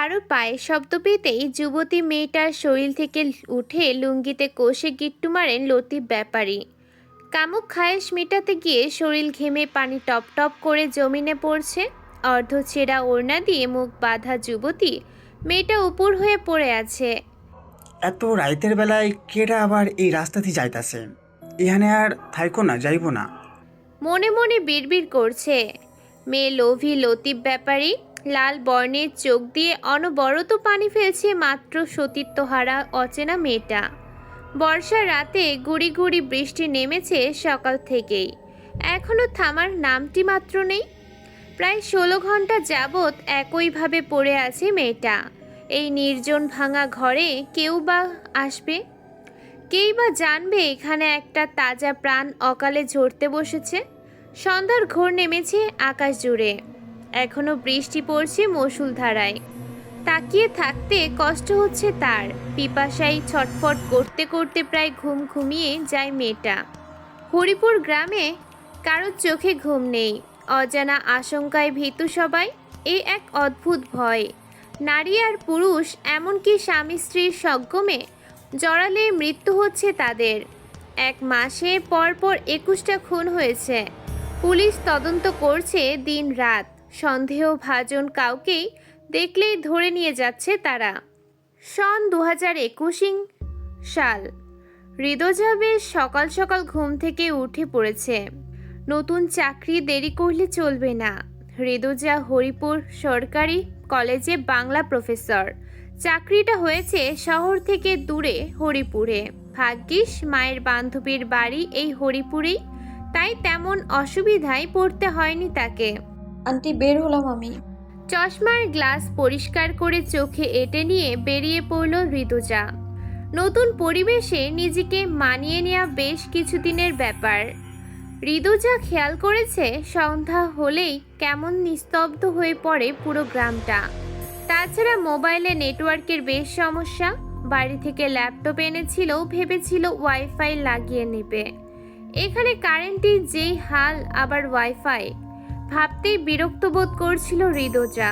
কারো পায়ে শব্দ পেতেই যুবতী মেয়েটার শরীর থেকে উঠে লুঙ্গিতে কষে গিট্টু মারেন লতিফ ব্যাপারী। কামুক খায়েশ মেটাতে গিয়ে শরীর ঘেমে পানি টপ টপ করে জমিনে পড়ছে। অর্ধছেঁড়া ওড়না দিয়ে মুখ বাঁধা যুবতী মেয়েটা উপর হয়ে পড়ে আছে। এত রাইতের বেলায় কেডা আবার এই রাস্তা দিয়ে যাইতাছে? এখানে আর থাইকো না, যাইবো না। মনে মনে বিড়বিড় করছে। মেয়ে লোভী লতিফ ব্যাপারী লাল বর্ণের চোখ দিয়ে অনবরত পানি ফেলছে মাত্র সতীত্বহারা অচেনা মেয়েটা। বর্ষার রাতে গুড়ি গুড়ি বৃষ্টি নেমেছে সকাল থেকেই, এখনো থামার নামটি মাত্র নেই। প্রায় 16 ঘন্টা যাবৎ একইভাবে পড়ে আছে মেয়েটা। এই নির্জন ভাঙা ঘরে কেউ বা আসবে, কেই বা জানবে এখানে একটা তাজা প্রাণ অকালে ঝরতে বসেছে। সন্ধ্যার ঘোর নেমেছে আকাশ জুড়ে, এখনো বৃষ্টি পড়ছে মুষলধারায়। তাকিয়ে থাকতে কষ্ট হচ্ছে তার। পিপাসায় ছটফট করতে করতে প্রায় ঘুম ঘুমিয়ে যায় মেয়েটা। হরিপুর গ্রামে কারোর চোখে ঘুম নেই, অজানা আশঙ্কায় ভীতু সবাই। এই এক অদ্ভুত ভয়, নারী আর পুরুষ এমনকি স্বামী স্ত্রীর সঙ্গমে জড়ালে মৃত্যু হচ্ছে তাদের। এক মাসে পরপর 21টা খুন হয়েছে। পুলিশ তদন্ত করছে দিন রাত, সন্দেহভাজন কাউকেই দেখলেই ধরে নিয়ে যাচ্ছে তারা। সন 2021 সাল। ঋদোজা বেশ সকাল সকাল ঘুম থেকে উঠে পড়েছে। নতুন চাকরি দেরি করলে চলবে না। ঋদোজা হরিপুর সরকারি কলেজে বাংলা প্রফেসর। চাকরিটা হয়েছে শহর থেকে দূরে হরিপুরে। ভাগ্যিস মায়ের বান্ধবীর বাড়ি এই হরিপুরেই, তাই তেমন অসুবিধায় পড়তে হয়নি তাকে। আন্টি, বের হলাম আমি। চশমার গ্লাস পরিষ্কার করে চোখে এঁটে নিয়ে বেরিয়ে পড়ল ঋতুজা। নতুন পরিবেশে নিজেকে মানিয়ে নেওয়া বেশ কিছুদিনের ব্যাপার। ঋতুজা খেয়াল করেছে সন্ধ্যা হলেই কেমন নিস্তব্ধ হয়ে পড়ে পুরো গ্রামটা। তাছাড়া মোবাইলে নেটওয়ার্কের বেশ সমস্যা। বাড়ি থেকে ল্যাপটপ এনেছিল, ভেবেছিল ওয়াইফাই লাগিয়ে নেবে। এখানে কারেন্টের যেই হাল, আবার ওয়াইফাই, ভাবতেই বিরক্ত বোধ করছিল ঋদোজা।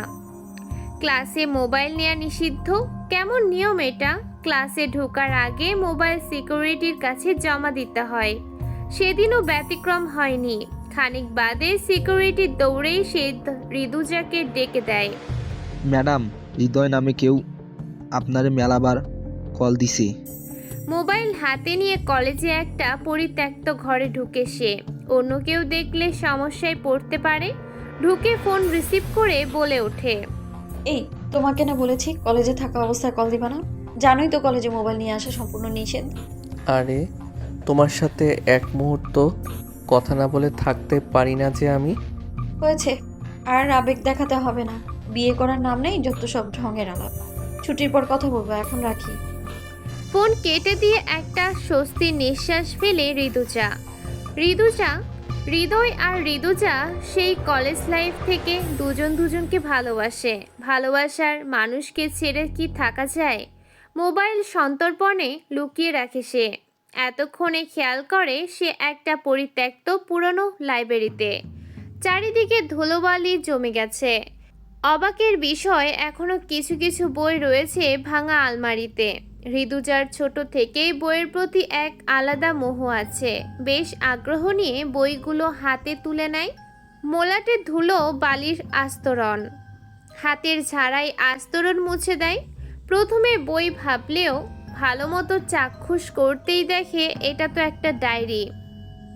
ক্লাসে মোবাইল নেওয়া নিষিদ্ধ। কেমন নিয়ম এটা? ক্লাসে ঢোকার আগে মোবাইল সিকিউরিটির কাছে জমা দিতে হয়। সেদিনও ব্যতিক্রম হয়নি। খানিক বাদে সিকিউরিটি দৌড়েই সে ঋদোজাকে ডেকে দেয়। ম্যাডাম, হৃদয় নামে কেউ আপনারে মেলাবার কল দিছে। মোবাইল হাতে নিয়ে কলেজে একটা পরিত্যক্ত ঘরে ঢুকে সে। অন্য কেউ দেখলে সমস্যায় পড়তে পারে। ঢুকে ফোন রিসিভ করে বলে ওঠে, এই, তোমাকে না বলেছি কলেজে থাকা অবস্থায় কল দিবা না? জানোই তো কলেজে মোবাইল নিয়ে আসা সম্পূর্ণ নিষেধ। আরে, তোমার সাথে এক মুহূর্ত কথা না বলে থাকতে পারি না যে আমি। হয়েছে, আর আবেগ দেখাতে হবে না। বিয়ে করার নাম নেই, যত সব ঢঙের আলাপ। ছুটির পর কথা বলবো, এখন রাখি। ফোন কেটে দিয়ে একটা স্বস্তির নিঃশ্বাস ফেলে হৃদয় আর ঋতুজা সেই কলেজ লাইফ থেকে দুজন দুজনকে ভালোবাসে। ভালোবাসার মানুষকে ছেড়ে কি থাকা যায়? মোবাইল সন্তর্পণে লুকিয়ে রাখে সে। এতক্ষণে খেয়াল করে সে একটা পরিত্যক্ত পুরনো লাইব্রেরিতে। চারিদিকে ধুলোবালি জমে গেছে। অবাকের বিষয়, এখনো কিছু কিছু বই রয়েছে ভাঙা আলমারিতে। ঋতুজার ছোট থেকেই বইয়ের প্রতি এক আলাদা মোহ আছে। বেশ আগ্রহ নিয়ে বইগুলো হাতে তুলে নেয়। মোলাটে ধুলো বালির আস্তরণ, হাতের ঝাড়াই আস্তরণ মুছে দেয়। প্রথমে বই ভাবলেও ভালো মতো চাক্ষুষ করতেই দেখে এটা তো একটা ডায়েরি।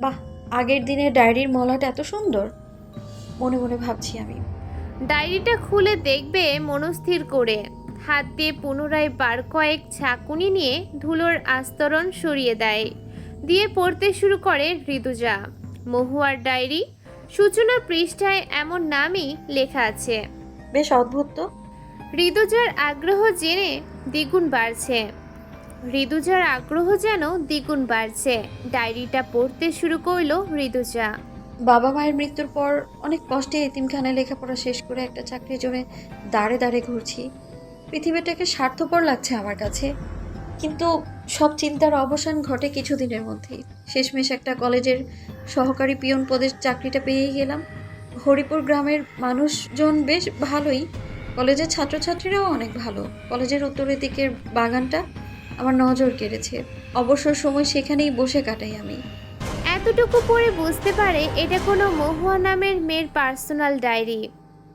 বাহ, আগের দিনের ডায়েরির মলাট এত সুন্দর, মনে মনে ভাবছি আমি। ডায়েরিটা খুলে দেখবে মনস্থির করে। হাত দিয়ে পুনরায় বার কয়েক ঝাঁকুনি নিয়ে ধুলোর আস্তরণ সরিয়ে দেয়। দিয়ে পড়তে শুরু করে ঋতুজা। মহুয়ার ডায়েরি। সূচনা পৃষ্ঠায় এমন নামই লেখা আছে। বেশ অদ্ভুত তো। ঋতুজার আগ্রহ যেন দ্বিগুণ বাড়ছে। ডায়েরিটা পড়তে শুরু করলো ঋতুজা। বাবা মায়ের মৃত্যুর পর অনেক কষ্টে এতিমখানায় লেখাপড়া শেষ করে একটা চাকরির জন্য দাঁড়ে দাঁড়ে ঘুরছি। পৃথিবীটাকে স্বার্থপর লাগছে আমার কাছে, কিন্তু সব চিন্তার অবসান ঘটে কিছুদিনের মধ্যেই। শেষমেশ একটা কলেজের সহকারী পিয়ন পদের চাকরিটা পেয়েই গেলাম। হরিপুর গ্রামের মানুষজন বেশ ভালোই, কলেজের ছাত্রছাত্রীরাও অনেক ভালো। কলেজের উত্তরের দিকের বাগানটা আমার নজর কেড়েছে। অবসর সময় সেখানেই বসে কাটাই আমি। এতটুকু পরে বুঝতে পারে এটা কোনো মহুয়া নামের মেয়ের পার্সোনাল ডায়েরি।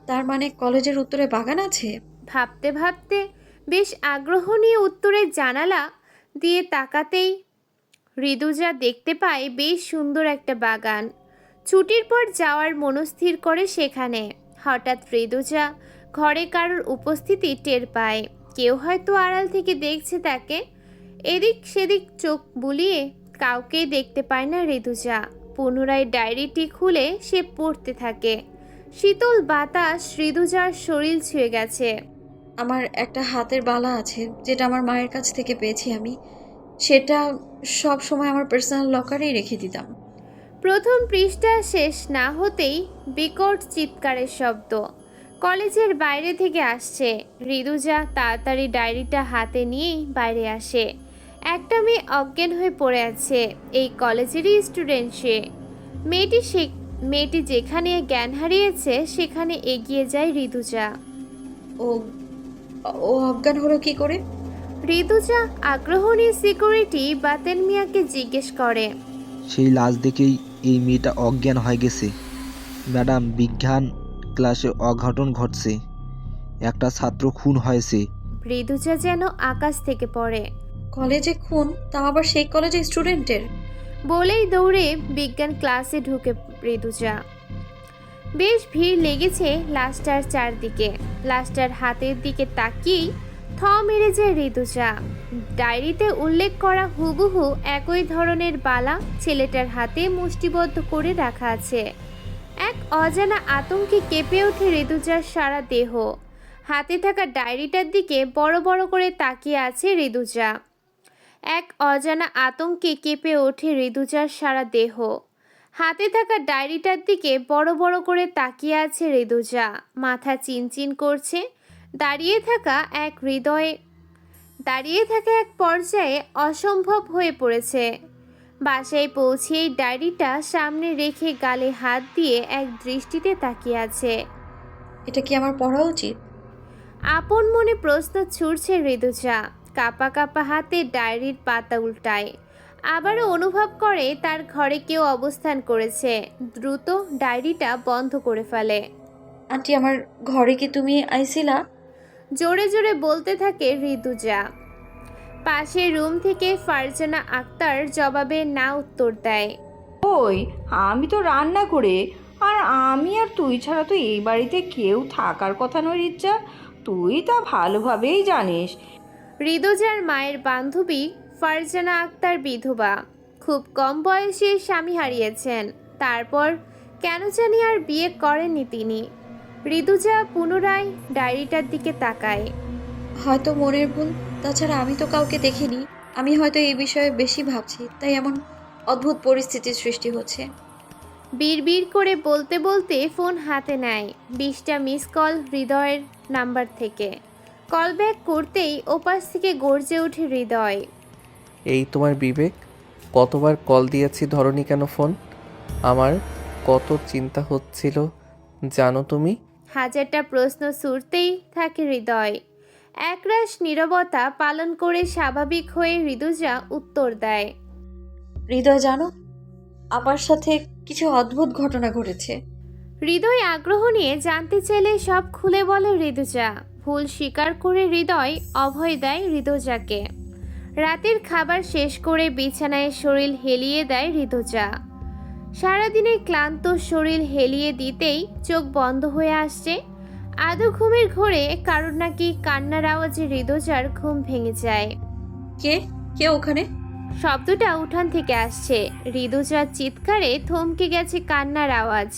তার মানে কলেজের উত্তরে বাগান আছে? ভাবতে ভাবতে বেশ আগ্রহ নিয়ে উত্তরের জানালা দিয়ে তাকাতেই ঋতুজা দেখতে পায় বেশ সুন্দর একটা বাগান। ছুটির পর যাওয়ার মনস্থির করে সেখানে। হঠাৎ ঋতুজা ঘরে কারোর উপস্থিতি টের পায়। কেউ হয়তো আড়াল থেকে দেখছে তাকে। এদিক সেদিক চোখ বুলিয়ে কাউকেই দেখতে পায় না ঋতুজা। পুনরায় ডায়েরিটি খুলে সে পড়তে থাকে। শীতল বাতাস ঋতুজার শরীর ছুঁয়ে গেছে। আমার একটা হাতের বালা আছে যেটা আমার মায়ের কাছ থেকে পেয়েছি আমি। সেটা সব সময় আমার পার্সোনাল লকারেই রেখে দিতাম। প্রথম পৃষ্ঠা শেষ না হতেই বিকট চিৎকারের শব্দ কলেজের বাইরে থেকে আসছে। ঋতুজা তাড়াতাড়ি ডায়েরিটা হাতে নিয়েই বাইরে আসে। একটা মেয়ে অজ্ঞান হয়ে পড়ে আছে। এই কলেজেরই স্টুডেন্ট সে। মেয়েটি যেখানে জ্ঞান হারিয়েছে সেখানে এগিয়ে যায় ঋতুজা। ও ও অজ্ঞান হলো কি করে? ঋতুজা আগ্রহ নিয়ে সিকিউরিটি বাতেন মিয়াকে জিজ্ঞেস করে। সেই লাশ দেখেই এই মেয়েটা অজ্ঞান হয়ে গেছে। ম্যাডাম, বিজ্ঞান ক্লাসে অঘটন ঘটছে, একটা ছাত্র খুন হয়েছে। ঋতুজা যেন আকাশ থেকে পড়ে। কলেজে খুন? তাও আবার সেই কলেজে স্টুডেন্টের? বলেই দৌড়ে বিজ্ঞান ক্লাসে ঢুকে ঋতুজা। বেশ ভিড় লেগেছে লাশটার চারদিকে। লাশটার হাতের দিকে তাকিয়েই থ মেরে যায় ঋতুজা। ডায়েরিতে উল্লেখ করা হুবহু একই ধরনের বালা ছেলেটার হাতে মুষ্টিবদ্ধ করে রাখা আছে। এক অজানা আতঙ্কে কেঁপে ওঠে ঋতুজার সারা দেহ। হাতে থাকা ডায়েরিটার দিকে বড় বড় করে তাকিয়ে আছে ঋতুজা। এক অজানা আতঙ্কে কেঁপে ওঠে ঋতুজার সারা দেহ। হাতে থাকা ডায়েরিটার দিকে বড় বড় করে তাকিয়ে আছে ঋতুজা। মাথা চিনচিন করছে। দাঁড়িয়ে থাকা এক পর্যায়ে অসম্ভব হয়ে পড়েছে। বাসায় পৌঁছেই ডায়েরিটা সামনে রেখে গালে হাত দিয়ে এক দৃষ্টিতে তাকিয়ে আছে। এটা কি আমার পড়া উচিত? আপন মনে প্রশ্ন ছুড়ছে ঋতুজা। কাপা কাপা হাতে ডায়েরির পাতা উল্টায়। আবারও অনুভব করে তার ঘরে কেউ অবস্থান করেছে। দ্রুত ডায়েরিটা বন্ধ করে ফেলে। আন্টি, আমার ঘরে কি তুমি আইছিলা? জোরে জোরে বলতে থাকে ঋতুজা। পাশের রুম থেকে ফারজানা আক্তার জবাবে না উত্তর দেয়। ওই, আমি তো রান্না করে, আর আমি আর তুই ছাড়া তো এই বাড়িতে কেউ থাকার কথা নয় রিচ্চা, তুই তা ভালোভাবেই জানিস। ঋতুজার মায়ের বান্ধবী ফারজানা আক্তার বিধবা। খুব কম বয়সে স্বামী হারিয়েছেন। তারপর কেন জানি আর বিয়ে করেননি তিনি। ঋতুজা পুনরায় ডায়েরিটার দিকে তাকায়। হয়তো মনের ভুল। তাছাড়া আমি তো কাউকে দেখিনি। আমি হয়তো এই বিষয়ে বেশি ভাবছি, তাই এমন অদ্ভুত পরিস্থিতির সৃষ্টি হচ্ছে। বিড়বিড় করে বলতে বলতে ফোন হাতে নেয়। 20টা মিস কল হৃদয়ের নাম্বার থেকে। কল ব্যাক করতেই ওপাশ থেকে গর্জে ওঠে হৃদয়। এই তোমার বিবেক, কতবার কল দিয়েছি ধরনি কেন ফোন? আমার কত চিন্তা হচ্ছিল জানো তুমি? হাজারটা প্রশ্ন ছুড়তেই থাকে হৃদয়। একরাশ নীরবতা পালন করে স্বাভাবিক হয়ে ঋতুজা উত্তর দেয়। হৃদয়, জানো, আমার সাথে কিছু অদ্ভুত ঘটনা ঘটেছে। হৃদয় আগ্রহ নিয়ে জানতে চাইলে সব খুলে বলে ঋতুজা। ভুল স্বীকার করে হৃদয় অভয় দেয় ঋতুজাকে। রাতের খাবার শেষ করে বিছানায় শরীর হেলিয়ে দেয় ঋতুজা। সারাদিনের ক্লান্ত শরীর হেলিয়ে দিতেই চোখ বন্ধ হয়ে আসছে। আদৌ ঘুমের ঘোরে কারোর নাকি কান্নার আওয়াজে ঋতুজার ঘুম ভেঙে যায়। কে কে ওখানে? শব্দটা উঠান থেকে আসছে। ঋতুজার চিৎকারে থমকে গেছে কান্নার আওয়াজ।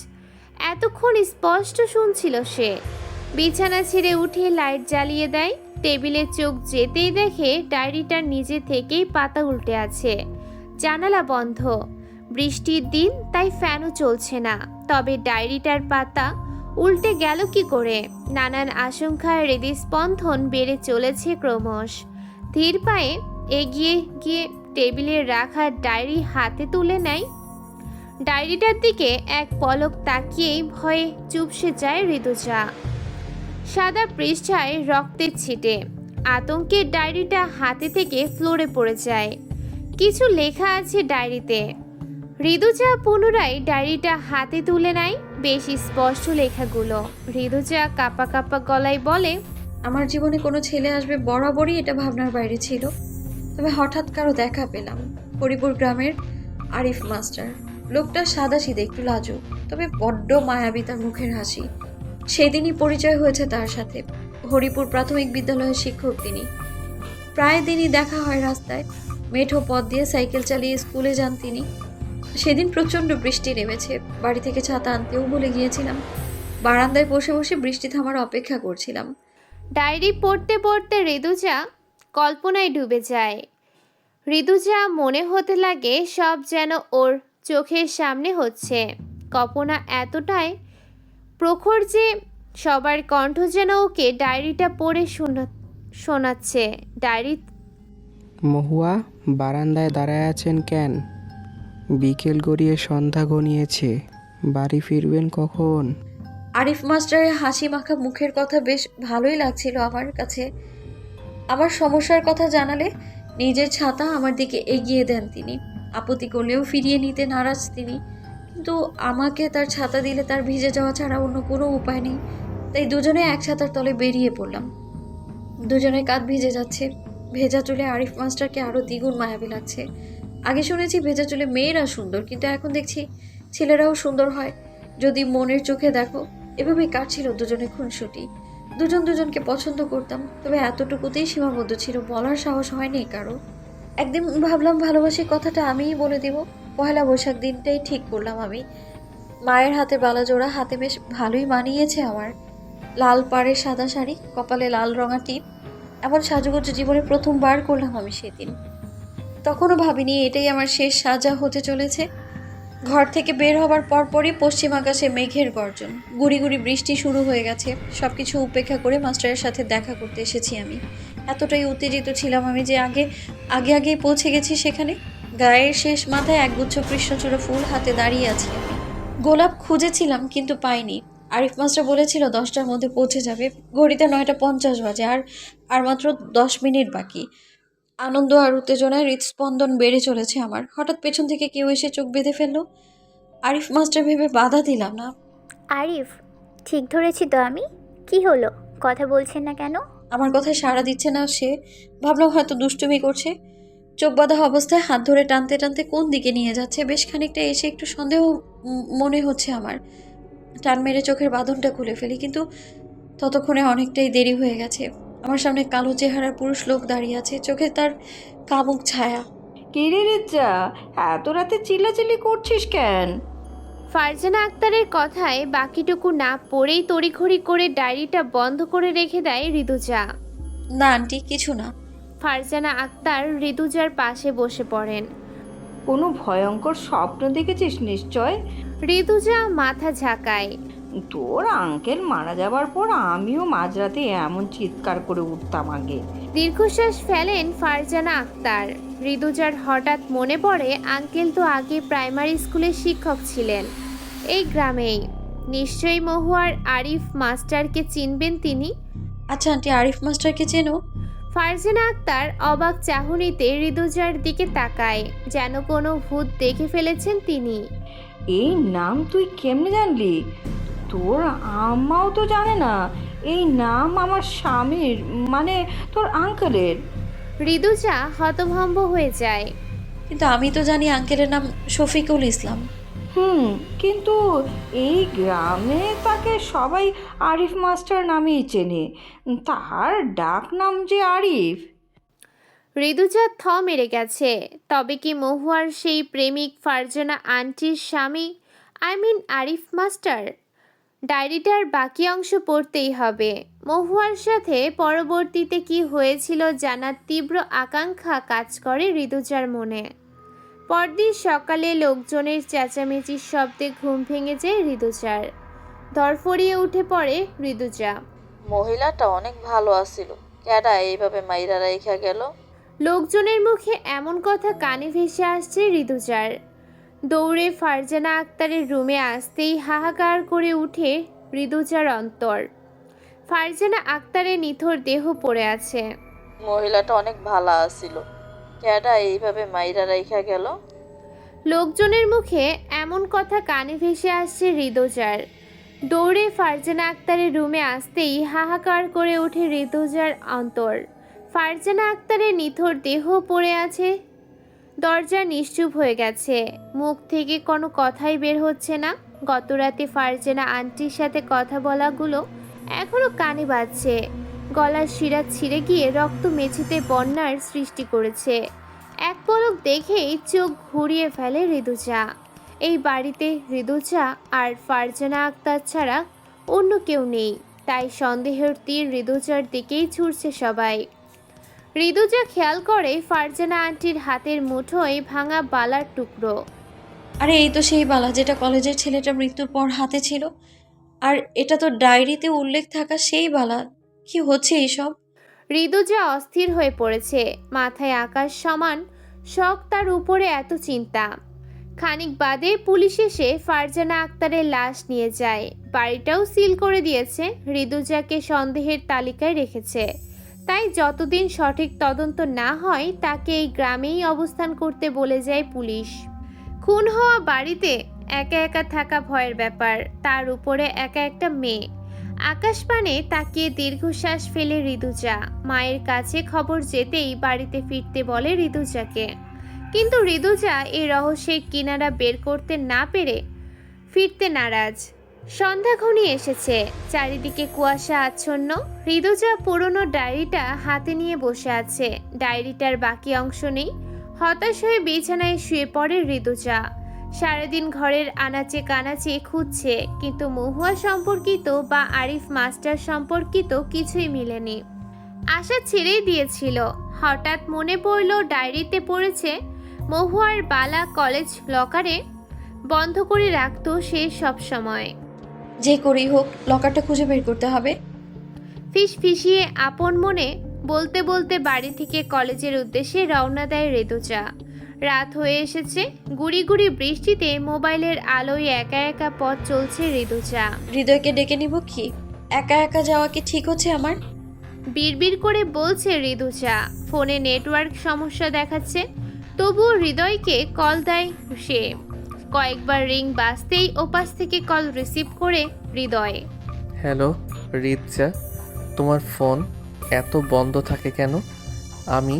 এতক্ষণ স্পষ্ট শুনছিল সে। বিছানা ছেড়ে উঠে লাইট জ্বালিয়ে দেয়। টেবিলে চোখ যেতেই দেখে ডায়েরিটার নিজে থেকেই পাতা উল্টে আছে। জানালা বন্ধ। বৃষ্টির দিন, তাই ফ্যানও চলছে না। তবে ডায়েরিটার পাতা উল্টে গেল কি করে? নানান আশঙ্কায় হৃদস্পন্দন বেড়ে চলেছে ক্রমশ। ধীর পায়ে এগিয়ে গিয়ে টেবিলে রাখা ডায়েরি হাতে তুলে নেয়। ডায়েরিটার দিকে এক পলক তাকিয়েই ভয়ে চুপসে যায় ঋতুজা। সাদা পৃষ্ঠায় রক্তের ছিটে। আতঙ্কের ডায়েরিটা হাতে থেকে ফ্লোরে পড়ে যায়। কিছু লেখা আছে ডায়েরিতে। ঋতুজা পুনরায় ডায়েরিটা হাতে তুলে নেয়। বেশ স্পষ্ট লেখাগুলো। ঋতুজা কাঁপা কাঁপা গলায় বলে, আমার জীবনে কোনো ছেলে আসবে বরাবরই এটা ভাবনার বাইরে ছিল, তবে হঠাৎ কারো দেখা পেলাম। হরিপুর গ্রামের আরিফ মাস্টার। লোকটা সাদাসিধে, একটু লাজুক, তবে বড্ড মায়াবী তার মুখের হাসি। সেদিনই পরিচয় হয়েছে তার সাথে। হরিপুর প্রাথমিক বিদ্যালয়ের শিক্ষক তিনি। প্রায় দিনই দেখা হয় রাস্তায়। মেঠো পথ দিয়ে সাইকেল চালিয়ে স্কুলে যান তিনি। সেদিন প্রচণ্ড বৃষ্টি নেমেছে। বাড়ি থেকে ছাতা আনতেও ভুলে গিয়েছিলাম। বারান্দায় বসে বসে বৃষ্টি থামার অপেক্ষা করছিলাম। ডায়েরি পড়তে পড়তে ঋতুজা কল্পনায় ডুবে যায়। ঋতুজা মনে হতে লাগে সব যেন ওর চোখের সামনে হচ্ছে। কল্পনা এতটাই প্রখর যে সবার কণ্ঠ যেন ওকে ডায়েরিটা পড়ে শোনাচ্ছে। ডায়েরি মহুয়া, বারান্দায় দাঁড়ায় আছেন কেন? বিকেল গড়িয়ে সন্ধ্যা ঘনিয়েছে, বাড়ি ফিরবেন কখন? আরিফ মাস্টারের হাসি মাখা মুখের কথা বেশ ভালোই লাগছিল আমার কাছে। আমার সমস্যার কথা জানালে নিজের ছাতা আমার দিকে এগিয়ে দেন তিনি। আপত্তি করলেও ফিরিয়ে নিতে নারাজ তিনি। কিন্তু আমাকে তার ছাতা দিলে তার ভিজে যাওয়া ছাড়া অন্য কোনো উপায় নেই। তাই দুজনে এক ছাতার তলে বেরিয়ে পড়লাম। দুজনের কাঁধ ভিজে যাচ্ছে। ভেজা চুলে আরিফ মাস্টারকে আরও দ্বিগুণ মায়াবী লাগছে। আগে শুনেছি ভেজা চুলে মেয়েরা সুন্দর, কিন্তু এখন দেখছি ছেলেরাও সুন্দর হয় যদি মনের চোখে দেখো। এভাবেই কাটছিল দুজনে খুনসুটি। দুজন দুজনকে পছন্দ করতাম, তবে এতটুকুতেই সীমাবদ্ধ ছিল, বলার সাহস হয়নি কারো। একদিন ভাবলাম ভালোবাসি কথাটা আমিই বলে দিব। পয়লা বৈশাখ দিনটাই ঠিক করলাম আমি। মায়ের হাতে বালাজোড়া, হাতে বেশ ভালোই মানিয়েছে আমার। লাল পাড়ের সাদা শাড়ি, কপালে লাল রঙা টিপ। এমন সাজুগুজু জীবনে প্রথমবার করলাম আমি সেদিন। তখনও ভাবিনি এটাই আমার শেষ সাজা হতে চলেছে। ঘর থেকে বের হবার পরপরই পশ্চিম আকাশে মেঘের গর্জন। গুড়ি গুড়ি বৃষ্টি শুরু হয়ে গেছে। সব কিছু উপেক্ষা করে মাস্টারের সাথে দেখা করতে এসেছি আমি। এতটাই উত্তেজিত ছিলাম আমি যে আগেই পৌঁছে গেছি সেখানে। গায়ের শেষ মাথায় একগুচ্ছ কৃষ্ণচূড়া ফুল হাতে দাঁড়িয়ে আছি আমি। গোলাপ খুঁজেছিলাম কিন্তু পাইনি। আরিফ মাস্টার বলেছিল 10টার মধ্যে পৌঁছে যাবে। ঘড়িতে 9:50 বাজে। আর মাত্র 10 মিনিট বাকি। আনন্দ আর উত্তেজনায় হৃদস্পন্দন বেড়ে চলেছে আমার। হঠাৎ পেছন থেকে কেউ এসে চোখ বেঁধে ফেললো। আরিফ মাস্টার ভেবে বাধা দিলাম না। আরিফ, ঠিক ধরেছি তো আমি? কি হলো, কথা বলছেন না কেন? আমার কথায় সাড়া দিচ্ছে না সে। ভাবলাম হয়তো দুষ্টুমি করছে। চোখ বাঁধা অবস্থায় হাত ধরে টানতে টানতে কোন দিকে নিয়ে যাচ্ছে। বেশ খানিকটা এসে একটু সন্দেহ মনে হচ্ছে আমার। টান মেরে চোখের বাঁধনটা খুলে ফেলি, কিন্তু ততক্ষণে অনেকটাই দেরি হয়ে গেছে। আমার সামনে কালো চেহারার পুরুষ লোক দাঁড়িয়ে আছে, চোখে তার কামুক ছায়া। কে রে রিজ্জা, এত রাতে চিল্লাচিল্লি করছিস কেন? ফারজানা আক্তারের কথায় বাকিটুকু না পড়েই তড়িঘড়ি করে ডায়েরিটা বন্ধ করে রেখে দেয় ঋতুজা। না আন্টি, কিছু না। ফারজানা আক্তার ঋতুজার পাশে বসে পড়েন। কোনো ভয়ঙ্কর স্বপ্ন দেখেছিস নিশ্চয়? ঋতুজা মাথা ঝাঁকায়। তোর আঙ্কেল মারা যাবার পর আমিও মাঝরাতে এমন চিৎকার করে উঠতাম আগে। দীর্ঘশ্বাস ফেলেন ফারজানা আক্তার। ঋতুজার হঠাৎ মনে পড়ে আঙ্কেল তো আগে প্রাইমারি স্কুলের শিক্ষক ছিলেন এই গ্রামেই। নিশ্চয়ই মহুয়ার আরিফ মাস্টারকে চিনবেন তিনি। আচ্ছা আন্টি, আরিফ মাস্টারকে চেনো? ফারজানা আক্তার অবাক চাহনিতে ঋতুজার দিকে তাকায়, যেন কোনো ভূত দেখে ফেলেছেন তিনি। এই নাম তুই কেমনে জানলি? তোর আম্মাও তো জানে না এই নাম আমার স্বামীর, মানে তোর আঙ্কেলের। ঋতুজা হতভম্ব হয়ে যায়। কিন্তু আমি তো জানি আঙ্কেলের নাম শফিকুল ইসলাম। কিন্তু এই গ্রামে তাকে সবাই আরিফ মাস্টার নামেই চেনে। তার ডাক নাম যে আরিফ। ঋতুজা থ মেরে গেছে। তবে কি মহুয়ার সেই প্রেমিক ফারজানা আন্টির স্বামী, আরিফ মাস্টার? ডায়েরিটার বাকি অংশ পড়তেই হবে। মহুয়ার সাথে পরবর্তীতে কি হয়েছিল জানার তীব্র আকাঙ্ক্ষা কাজ করে ঋতুজার মনে। পরদিন সকালে লোকজনের চেঁচামেচির শব্দে ঘুম ভেঙে যায় ঋতুজার। ধরফড়িয়ে উঠে পড়ে ঋতুজা। মহিলাটা অনেক ভালো আছিল, কেডা এইভাবে মাইরা রাইখা গেল? লোকজনের মুখে এমন কথা কানে ভেসে আসছে ঋতুজার। দৌড়ে ফারজানা আক্তারের রুমে আসতেই হাহাকার করে উঠে ঋতুজার অন্তর। ফারজানা আক্তারের নিথর দেহ পড়ে আছে। মহিলাটা অনেক ভালো আছিল, কেডা এইভাবে মাইরা রাইখা গেল? লোকজনের মুখে এমন কথা কানে ভেসে আসছে ঋতুজার। দৌড়ে ফারজানা আক্তারের রুমে আসতেই হাহাকার করে ওঠে ঋতুজার অন্তর। ফারজানা আক্তারের নিথর দেহ পড়ে আছে, দরজা নিশ্চুপ হয়ে গেছে, মুখ থেকে কোনো কথাই বের হচ্ছে না। গতরাতে ফারজানা আন্টির সাথে কথা বলাগুলো এখনো কানে বাজছে। গলার শিরা ছিঁড়ে গিয়ে রক্ত মেঝেতে বন্যার সৃষ্টি করেছে। এক পলক দেখেই চোখ ঘুরিয়ে ফেলে ঋতুজা। এই বাড়িতে ঋতুজা আর ফারজানা আক্তার ছাড়া অন্য কেউ নেই, তাই সন্দেহের তীর ঋতুজার দিকেই ছুটছে সবাই। ঋতুজা খেয়াল করে ফারজানা আন্টির হাতের মুঠোয় ভাঙা বালার টুকরো। আরে এই তো সেই বালা যেটা কলেজের ছেলেটা মৃত্যুর পর হাতে ছিল, আর এটা তো ডায়েরিতে উল্লেখ থাকা সেই বালা। কি হচ্ছে এইসব? ঋতুজা অস্থির হয়ে পড়েছে, মাথায় আকাশ সমান শখ, তার উপরে এত চিন্তা। খানিক বাদে পুলিশ এসে ফারজানা আক্তারের লাশ নিয়ে যায়। বাড়িটাও সিল করে দিয়েছে, ঋতুজাকে সন্দেহের তালিকায় রেখেছে। তাই যতদিন সঠিক তদন্ত না হয় তাকে এই গ্রামেই অবস্থান করতে বলে যায় পুলিশ। খুন হওয়া বাড়িতে একা একা থাকা ভয়ের ব্যাপার, তার উপরে একা একটা মেয়ে। আকাশপানে তাকিয়ে দীর্ঘশ্বাস ফেলে ঋতুজা। মায়ের কাছে খবর যেতেই বাড়িতে ফিরতে বলে ঋতুজাকে, কিন্তু ঋতুজা এই রহস্যের কিনারা বের করতে না পেরে ফিরতে নারাজ। সন্ধ্যা ঘনিয়ে এসেছে, চারিদিকে কুয়াশা আচ্ছন্ন। ঋতুজা পুরনো ডায়েরিটা হাতে নিয়ে বসে আছে, ডায়েরিটার বাকি অংশ নেই। হতাশ হয়ে বিছানায় শুয়ে পড়ে ঋতুজা। সারাদিন ঘরের আনাচে কানাচে খুঁজছে, কিন্তু মহুয়া সম্পর্কিত বা আরিফ মাস্টার সম্পর্কিত কিছুই মিলেনি। আশা ছেড়েই দিয়েছিল। হঠাৎ মনে পড়ল ডায়েরিতে পড়েছে মহুয়ার বালা কলেজ লকারে বন্ধ করে রাখতো সে সব সময়। যে করেই হোক লকারটা খুঁজে বের করতে হবে। ফিসফিসিয়ে আপন মনে বলতে বলতে বাড়ি থেকে কলেজের উদ্দেশ্যে রওনা দেয় ঋতুজা। রাত হয়ে এসেছে, গুড়ি গুড়ি বৃষ্টিতে মোবাইলের আলোয় একা একা পথ চলছে ঋতুজা। হৃদয়কে ডেকে নিব কি? একা একা যাওয়া কি ঠিক হচ্ছে আমার? বিড়বিড় করে বলছে ঋতুজা। ফোনে নেটওয়ার্ক সমস্যা দেখাচ্ছে, তবুও হৃদয়কে কল দেয় সে। কয়েকবার রিং বাজতেই ওপাশ থেকে কল রিসিভ করে হৃদয়। হ্যালো রিতজা, তোমার ফোন এত বন্ধ থাকে কেন? আমি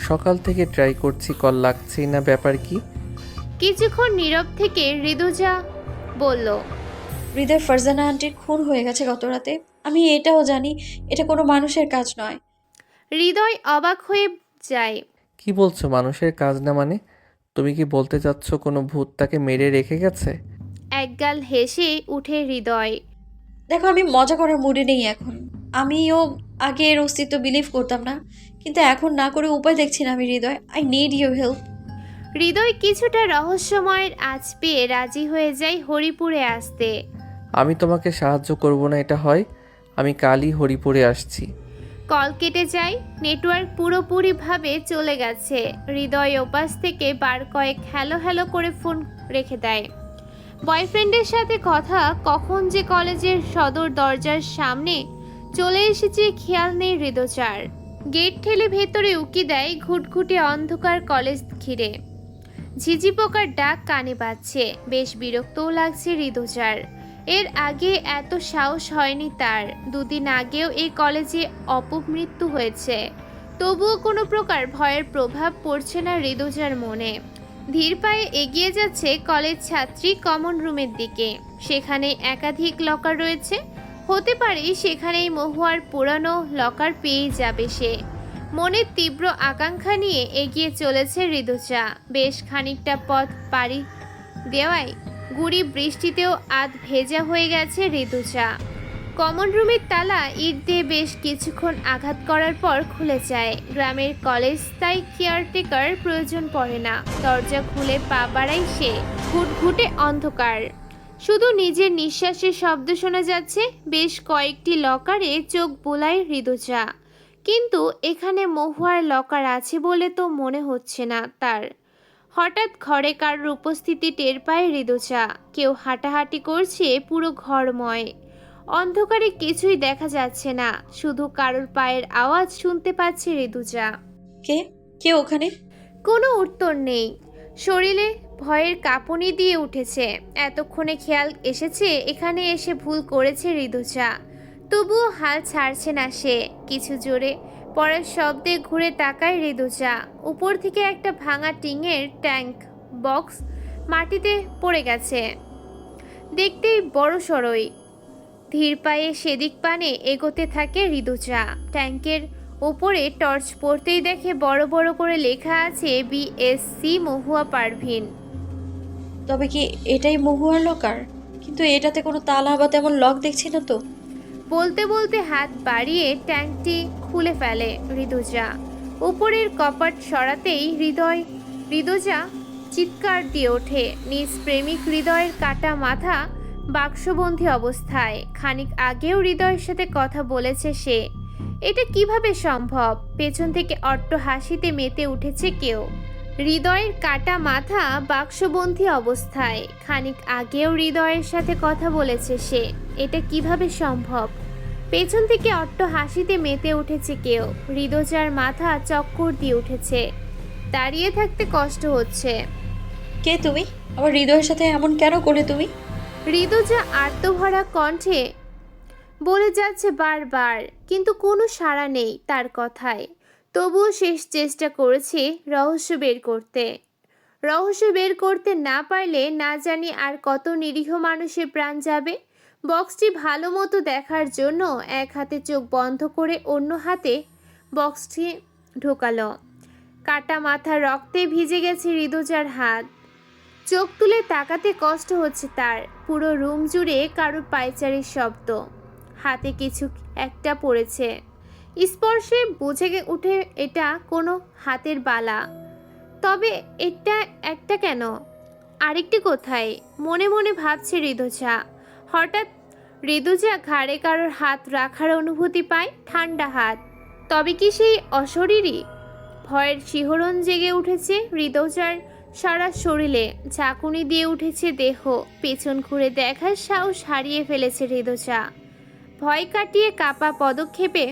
সকাল থেকে ট্রাই করছি, কল লাগছেই না, ব্যাপার কি? কিছুক্ষণ নীরব থেকে ঋতুজা বলল, হৃদয় ফারজানা আন্টির খুন হয়ে গেছে গত রাতে। আমি এটাও জানি এটা কোনো মানুষের কাজ নয়। হৃদয় অবাক হয়ে যায়। কি বলছো মানুষের কাজ না মানে? তুমি কি বলতে চাচ্ছ কোনো ভূত তাকে মেরে রেখে গেছে? একগাল হেসে উঠে হৃদয়। দেখো আমি মজা করার মুডে নেই এখন। আমিও আগে এর অস্তিত্ব বিলিভ করতাম না, কিন্তু এখন না করে উপায় দেখছি না আমি Hriday. I need your help. Hriday কিছুটা রহস্যময়ের আজ পেয়ে রাজি হয়ে যায় হরিপুরে আসতে। আমি তোমাকে সাহায্য করব না এটা হয়? আমি কালই হরিপুরে আসছি। কল কেটে যায়, নেটওয়ার্ক পুরোপুরিভাবে চলে গেছে। হৃদয় ওপাশ থেকে বার কয়েক হ্যালো হ্যালো করে ফোন রেখে দেয়। বয়ফ্রেন্ডের সাথে কথা কখন যে কলেজের সদর দরজার সামনে চলে এসেছে খেয়াল নেই হৃদয়চার। গেট ঠেলে ভেতরে উকি দেয় ঘুটঘুটে অন্ধকার কলেজ ঘিরে। ঝিঝি পোকার ডাক কানে বাজছে, বেশ বিরক্তও লাগছে হৃদয়চার। এর আগে এত সাহস হয়নি তার। দুদিন আগেও এই কলেজে অপমৃত্যু হয়েছে, তবুও কোনো প্রকার ভয়ের প্রভাব পড়ছে না ঋতুজার মনে। ধীর পায়ে এগিয়ে যাচ্ছে কলেজ ছাত্রী কমন রুমের দিকে। সেখানে একাধিক লকার রয়েছে, হতে পারে সেখানেই মহুয়ার পুরানো লকার পেয়ে যাবে সে। মনের তীব্র আকাঙ্ক্ষা নিয়ে এগিয়ে চলেছে ঋতুজা। বেশ খানিকটা পথ পাড়ি দেওয়ায় গুড়ি বৃষ্টিতেও আধ ভেজা হয়ে গেছে ঋতুজা। কমন রুমের তালা ইট দিয়ে বেশ কিছুক্ষণ আঘাত করার পর খুলে যায়। গ্রামের কলেজ, তাই কেয়ারটেকার প্রয়োজন পড়ে না। দরজা খুলে পা বাড়ায় সে। ঘুটঘুটে অন্ধকার, শুধু নিজের নিঃশ্বাসের শব্দ শোনা যাচ্ছে। বেশ কয়েকটি লকারে চোখ বোলায় ঋতুজা, কিন্তু এখানে মহুয়ার লকার আছে বলে তো মনে হচ্ছে না তার। হঠাৎ ঘরে কারোর উপস্থিতি টের পায় ঋতুজা। কেউ হাঁটাহাঁটি করছে পুরো ঘরময়। অন্ধকারে কিছুই দেখা যাচ্ছে না, শুধু কারোর পায়ের আওয়াজ শুনতে পাচ্ছে ঋতুজা। কে কে ওখানে? কোনো উত্তর নেই, শরীরে ভয়ের কাঁপুনি দিয়ে উঠেছে। এতক্ষণে খেয়াল এসেছে এখানে এসে ভুল করেছে ঋতুজা, তবুও হাল ছাড়ছে না সে। কিছু জোরে পড়ার শব্দে ঘুরে তাকায় ঋতুজা। উপর থেকে একটা ভাঙা টিনের ট্যাঙ্ক বক্স মাটিতে পড়ে গেছে, দেখতেই বড় সড়ই। ধীর পায়ে সেদিক পানে এগোতে থাকে ঋতুজা। ট্যাঙ্কের ওপরে টর্চ পড়তেই দেখে বড় বড় করে লেখা আছে বিএসসি মহুয়া পারভিন। তবে কি এটাই মহুয়ার লকার? কিন্তু এটাতে কোনো তালা বা তেমন লক দেখছি না তো। বলতে বলতে হাত বাড়িয়ে ট্যাঙ্কটি খুলে ফেলে ঋতুজা। উপরের কপাট সরাতেই ঋতুজা চিৎকার দিয়ে ওঠে। নিজ প্রেমিক হৃদয়ের কাটা মাথা বাক্সবন্ধী অবস্থায়। খানিক আগেও হৃদয়ের সাথে কথা বলেছে সে। এটা কিভাবে সম্ভব? পেছন থেকে অট্ট হাসিতে মেতে উঠেছে কেউ। হৃদয়ের কাটা মাথা বাক্সবন্ধী অবস্থায়, খানিক আগেও হৃদয়ের সাথে কথা বলেছে সে। এটা কিভাবে সম্ভব? পেছন থেকে অট্ট হাসিতে মেতে উঠেছে কেউ। হৃদয়ার মাথা চক্কর দিয়ে উঠেছে, দাঁড়িয়ে থাকতে কষ্ট হচ্ছে। কে তুমি? আমার হৃদয়ের সাথে এমন কেন করলে তুমি? ঋতুজা আর্তভরা কণ্ঠে বলে যাচ্ছে বারবার, কিন্তু কোনো সাড়া নেই তার কথায়। তবুও শেষ চেষ্টা করেছে রহস্য বের করতে না পারলে না জানি আর কত নিরীহ মানুষের প্রাণ যাবে। বক্সটি ভালো মতো দেখার জন্য এক হাতে চোখ বন্ধ করে অন্য হাতে বক্সটি ঢোকালো। কাটা মাথা রক্তে ভিজে গেছে ঋতুজার হাত। চোখ তুলে তাকাতে কষ্ট হচ্ছে তার। পুরো রুম জুড়ে কারোর পায়চারির শব্দ। হাতে কিছু একটা পড়েছে, স্পর্শে বুঝে উঠে এটা কোনো হাতের বালা। তবে এটা একটা কেন, আরেকটি কোথায়? মনে মনে ভাবছে ঋতুজা। হঠাৎ ঋতুজা ঘাড়ে কারোর হাত রাখার অনুভূতি পায়, ঠান্ডা হাত। তবে কি সেই অশরীরই? ভয়ের শিহরণ জেগে উঠেছে ঋতুজার সারা শরীরে, ঝাঁকুনি দিয়ে উঠেছে দেহ। পেছন ঘুরে দেখার সাহস হারিয়ে ফেলেছে ঋতুজা। ভয় কাটিয়ে কাপা পদক্ষেপে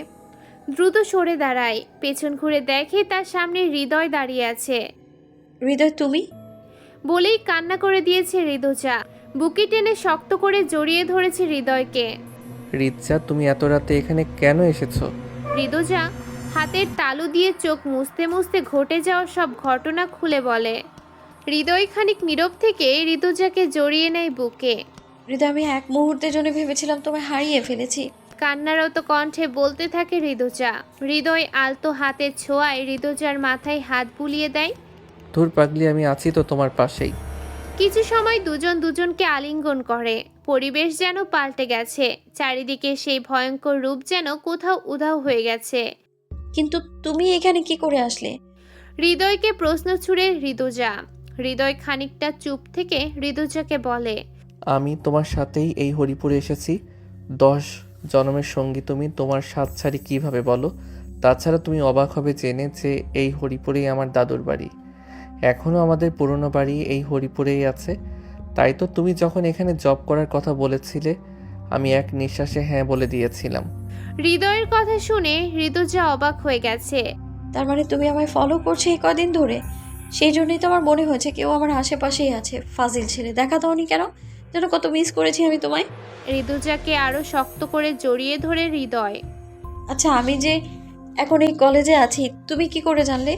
দ্রুত সরে দাঁড়ায়। পেছন ঘুরে দেখে তার সামনে হৃদয় দাঁড়িয়ে আছে। হৃদয় তুমি? বলেই কান্না করে দিয়েছে ঋতুজা। বুকে টেনে শক্ত করে জড়িয়ে ধরেছে হৃদয়কে। রিচা, তুমি এত রাতে এখানে কেন এসেছো? ঋতুজা হাতের তালু দিয়ে চোখ মুছতে মুছতে ঘটে যাওয়া সব ঘটনা খুলে বলে। হৃদয় খানিক নীরব থেকে ঋতুজাকে জড়িয়ে নেয় বুকে। হৃদয়, আমি এক মুহূর্তের জন্য ভেবেছিলাম তোমায় হারিয়ে ফেলেছি। কান্নারত কণ্ঠে বলতে থাকে ঋতুজা। হৃদয় আলতো হাতের ছোঁয়ায় ঋতুজার মাথায় হাত বুলিয়ে দেয়। ধুর পাগলি, আমি আছি তো তোমার পাশেই। কিছু সময় দুজন দুজনকে আলিঙ্গন করে। পরিবেশ যেন পাল্টে গেছে, চারিদিকে সেই ভয়ঙ্কর রূপ যেন কোথাও উধাও হয়ে গেছে। কিন্তু তুমি এখানে কি করে আসলে? হৃদয়কে প্রশ্ন ছুড়ে ঋতুজা। হৃদয় খানিকটা চুপ থেকে ঋতুজাকে বলে, আমি তোমার সাথেই এই হরিপুরে এসেছি। 10 জন্মের সঙ্গী তুমি, তোমার সাথ ছাড়ি কীভাবে বলো? তাছাড়া তুমি অবাক হবে জেনে যে এই হরিপুরেই আমার দাদুর বাড়ি। এখনও আমাদের পুরনো বাড়ি এই হরিপুরেই আছে। তাই তো তুমি যখন এখানে জব করার কথা বলেছিলে, আমি এক নিঃশ্বাসে হ্যাঁ বলে দিয়েছিলাম। হৃদয়ের কথা শুনে ঋতুজা অবাক হয়ে গেছে। তার মানে তুমি আমায় ফলো করছো এই কদিন ধরে? সেই জন্যই তো আমার মনে হয়েছে কেউ আমার আশেপাশেই আছে। ফাজিল ছেলে, দেখা দাওনি কেন? যেন কত মিস করেছি আমি তোমায়। ঋতুজাকে আরো শক্ত করে জড়িয়ে ধরে হৃদয়। আচ্ছা, আমি যে এখন এই কলেজে আছি তুমি কি করে জানলে?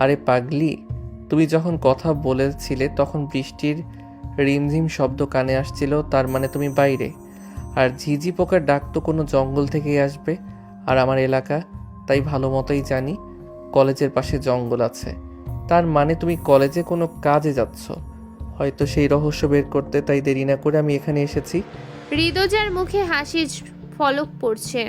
আরে পাগলি, তুমি যখন কথা বলেছিলে তখন বৃষ্টির রিমঝিম শব্দ কানে আসছিল, তার মানে তুমি বাইরে। আর ঝিঝি পোকার ডাক তো কোনো জঙ্গল থেকেই আসবে। আর আমার এলাকা তাই ভালো মতোই জানি, কলেজের পাশে জঙ্গল আছে। তার মানে তুমি কলেজে কোনো কাজে যাচ্ছ, হয়তো সেই রহস্য বের করতে। তাই দেরি না করে আমি এখানে এসেছি। হৃদয়ার মুখে হাসির ফলক পড়ছে।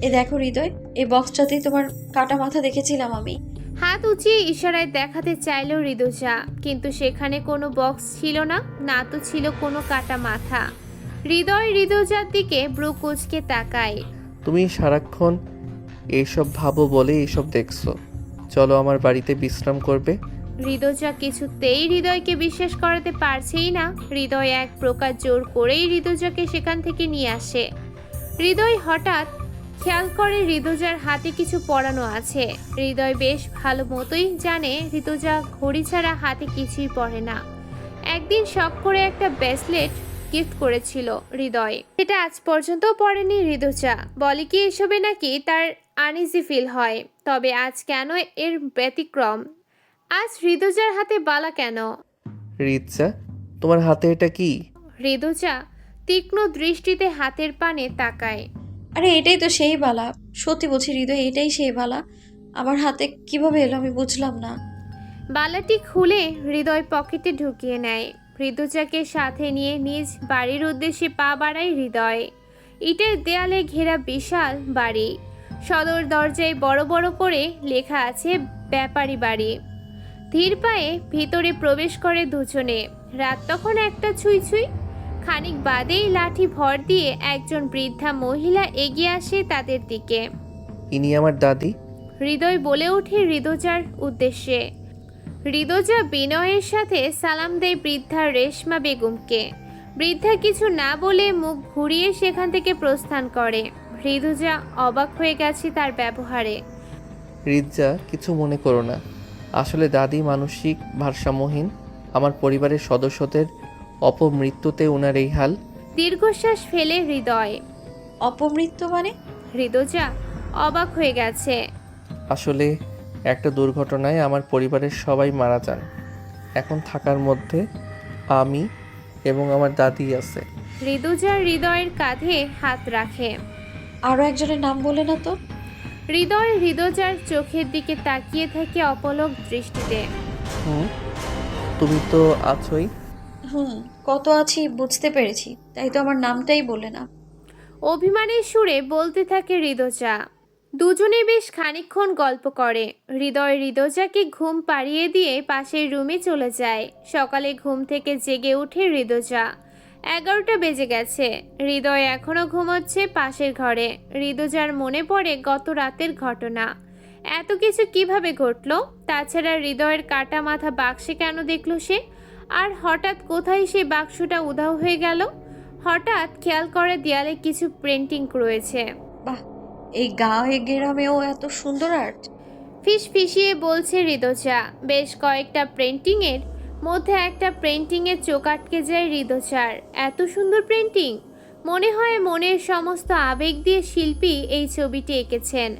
এ দেখো হৃদয়, এই বক্সটাতেই তোমার কাটা মাথা দেখেছিলাম আমি। হাত উঁচিয়ে ইশারায় দেখাতে চাইল ঋতুজা, কিন্তু সেখানে কোনো বক্স ছিল না, না তো ছিল কোনো কাটা মাথা। হৃদয় ঋতুজার দিকে ব্রু কুঁচকে তাকায়। তুমি সারাক্ষণ এইসব ভাবো বলে এইসব দেখছো। চলো আমার বাড়িতে বিশ্রাম করবে, ঋতুজা কিছুতেই হৃদয়কে বিশ্বাস করাতে পারছেই না। হৃদয় এক প্রকার জোর করেই ঋতুজাকে সেখান থেকে নিয়ে আসে। হৃদয় হঠাৎ খেয়াল করে ঋতুজার হাতে কিছু পরানো আছে। হৃদয় বেশ ভালো মতোই জানে ঋতুজা ঘড়ি ছাড়া হাতে কিছুই পরে না। একদিন শখ করে একটা ব্রেসলেট গিফট করেছিল হৃদয়, এটা আজ পর্যন্ত পরেনি ঋতুজা। বলে কি এসবে নাকি তার আনইজি ফিল হয়। তবে আজ কেন এর ব্যতিক্রম? আজ ঋতুজার হাতে বালা কেন? রিচা, তোমার হাতে এটা কি? ঋতুজা তীক্ষ্ণ দৃষ্টিতে হাতের পানে তাকায়। আরে এটাই তো সেই বালা, সত্যি বলছি হৃদয়, এটাই সেই বালা। আমার হাতে কিভাবে এলো আমি বুঝলাম না। বালাটি খুলে হৃদয় পকেটে ঢুকিয়ে নেয়। ঋতুজাকে সাথে নিয়ে নিজ বাড়ির উদ্দেশ্যে পা বাড়ায় হৃদয়। ইটের দেয়ালে ঘেরা বিশাল বাড়ি, সদর দরজায় বড় বড় করে লেখা আছে ব্যাপারী বাড়ি। ধীর পায়ে ভিতরে প্রবেশ করে দুজনে। রাত তখন একটা ছুঁই ছুঁই। খানিক বাদেই লাঠি ভর দিয়ে একজন বৃদ্ধা মহিলা এগিয়ে আসে তাদের দিকে। ইনি আমার দাদি। হৃদয় বলে ওঠে ঋতুজার উদ্দেশ্যে। ঋতুজা বিনয়ের সাথে সালাম দেয় বৃদ্ধা রেশমা বেগমকে। বৃদ্ধা কিছু না বলে মুখ ঘুরিয়ে সেখান থেকে প্রস্থান করে। ঋতুজা অবাক হয়ে গেছে তার ব্যবহারে। রিচা, কিছু মনে করো না। আসলে দাদি মানসিক ভারসাম্যহীন। আমার পরিবারের সদস্যদের অপমৃত্যুতে ওনার এই হাল। দীর্ঘশ্বাস ফেলে হৃদয়। অপমৃত্যু মানে? ঋতুজা অবাক হয়ে গেছে। আসলে একটা দুর্ঘটনায় আমার পরিবারের সবাই মারা যান। এখন থাকার মধ্যে আমি এবং আমার দাদি আছে। ঋতুজা হৃদয়ের কাঁধে হাত রাখে। আরো একজনের নাম বলে না তো? হৃদয় ঋতুজার চোখের দিকে তাকিয়ে থাকে অপলক দৃষ্টিতে। তুমি তো আছোই। কত আছি বুঝতে পেরেছি, তাই তো আমার নামটাই বলে না। অভিমানের সুরে বলতে থাকে ঋতুজা। দুজনে বেশ খানিকক্ষণ গল্প করে। হৃদয় ঋতুজাকে ঘুম পাড়িয়ে দিয়ে পাশের রুমে চলে যায়। সকালে ঘুম থেকে জেগে ওঠে ঋতুজা। 11টা বেজে গেছে। হৃদয় এখনো ঘুমোচ্ছে পাশের ঘরে। ঋতুজার মনে পড়ে গত রাতের ঘটনা। এত কিছু কিভাবে ঘটলো? তাছাড়া হৃদয়ের কাটা মাথা বাক্সে কেন দেখলো সে? আর হঠাৎ কোথায় সেই বাক্সটা উধাও হয়ে গেল? হঠাৎ খেয়াল করে দেয়ালে কিছু পেন্টিং রয়েছে। বাহ, এই গাঁয়ে গ্রামেও এত সুন্দর আর্ট! ফিস ফিসিয়ে বলছে ঋতুজা। বেশ কয়েকটা পেন্টিংয়ের মধ্যে একটা পেন্টিংয়ে চোখ আটকে যায় ঋতুজার। এত সুন্দর পেন্টিং! মনে হয় মনের সমস্ত আবেগ দিয়ে শিল্পী এই ছবিটি এঁকেছেন।